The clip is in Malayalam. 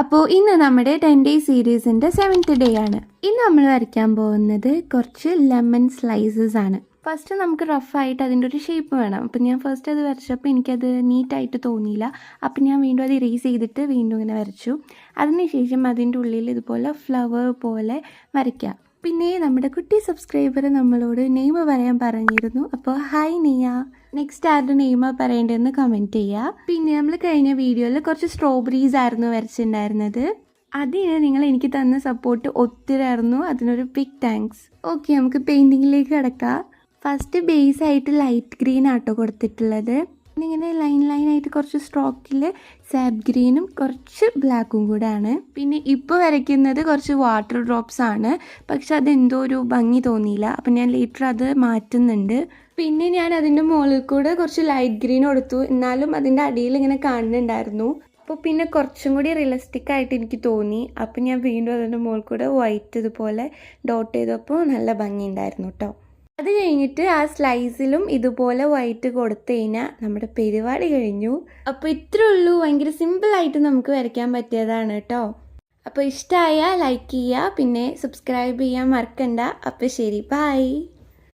അപ്പോൾ ഇന്ന് നമ്മുടെ 10 ഡേ സീരീസിൻ്റെ 7th ഡേ ആണ്. ഇന്ന് നമ്മൾ വരയ്ക്കാൻ പോകുന്നത് കുറച്ച് ലെമൺ സ്ലൈസസ് ആണ്. ഫസ്റ്റ് നമുക്ക് റഫായിട്ട് അതിൻ്റെ ഒരു ഷേപ്പ് വേണം. അപ്പം ഞാൻ ഫസ്റ്റ് അത് വരച്ചപ്പോൾ എനിക്കത് നീറ്റായിട്ട് തോന്നിയില്ല. അപ്പം ഞാൻ വീണ്ടും അത് ഇറേസ് ചെയ്തിട്ട് വീണ്ടും ഇങ്ങനെ വരച്ചു. അതിനുശേഷം അതിൻ്റെ ഉള്ളിൽ ഇതുപോലെ ഫ്ലവർ പോലെ വരയ്ക്കാം. പിന്നെ നമ്മുടെ കുട്ടി സബ്സ്ക്രൈബർ നമ്മളോട് നെയിം പറയാൻ പറഞ്ഞിരുന്നു. അപ്പോൾ ഹായ് നിയ, നെക്സ്റ്റ് ആരുടെ നെയിമാണ് പറയേണ്ടതെന്ന് കമൻറ്റ് ചെയ്യുക. പിന്നെ നമ്മൾ കഴിഞ്ഞ വീഡിയോയിൽ കുറച്ച് സ്ട്രോബെറീസ് ആയിരുന്നു വരച്ചിട്ടുണ്ടായിരുന്നത്. അതിന് നിങ്ങൾ എനിക്ക് തന്ന സപ്പോർട്ട് ഒത്തിരിയായിരുന്നു. അതിനൊരു ബിഗ് താങ്ക്സ്. ഓക്കെ, നമുക്ക് പെയിൻറ്റിങ്ങിലേക്ക് കിടക്കാം. ഫസ്റ്റ് ബേസ് ആയിട്ട് ലൈറ്റ് ഗ്രീൻ ആട്ടോ കൊടുത്തിട്ടുള്ളത്. പിന്നെ ഇങ്ങനെ ലൈനായിട്ട് കുറച്ച് സ്ട്രോക്കിൽ സാബ് ഗ്രീനും കുറച്ച് ബ്ലാക്കും കൂടെ ആണ്. പിന്നെ ഇപ്പോൾ വരയ്ക്കുന്നത് കുറച്ച് വാട്ടർ ഡ്രോപ്സ് ആണ്. പക്ഷെ അതെന്തോ ഒരു ഭംഗി തോന്നിയില്ല. അപ്പം ഞാൻ ലേറ്റർ അത് മാറ്റുന്നുണ്ട്. പിന്നെ ഞാൻ അതിൻ്റെ മുകളിൽ കൂടെ കുറച്ച് ലൈറ്റ് ഗ്രീൻ കൊടുത്തു. എന്നാലും അതിൻ്റെ അടിയിൽ ഇങ്ങനെ കാണുന്നുണ്ടായിരുന്നു. അപ്പോൾ പിന്നെ കുറച്ചും കൂടി റിയലിസ്റ്റിക് ആയിട്ട് എനിക്ക് തോന്നി. അപ്പം ഞാൻ വീണ്ടും അതിൻ്റെ മുകളിൽ കൂടെ വൈറ്റ് ഇതുപോലെ ഡോട്ട് ചെയ്തപ്പോൾ നല്ല ഭംഗി ഉണ്ടായിരുന്നു കേട്ടോ. അത് കഴിഞ്ഞിട്ട് ആ സ്ലൈസിലും ഇതുപോലെ വൈറ്റ് കൊടുത്തു കഴിഞ്ഞാൽ നമ്മുടെ പരിപാടി കഴിഞ്ഞു. അപ്പോൾ ഇത്രേ ഉള്ളൂ. ഭയങ്കര സിമ്പിളായിട്ട് നമുക്ക് വരയ്ക്കാൻ പറ്റിയതാണ് കേട്ടോ. അപ്പോൾ ഇഷ്ടമായാൽ ലൈക്ക് ചെയ്യുക, പിന്നെ സബ്സ്ക്രൈബ് ചെയ്യാൻ മറക്കണ്ട. അപ്പോൾ ശരി, ബൈ.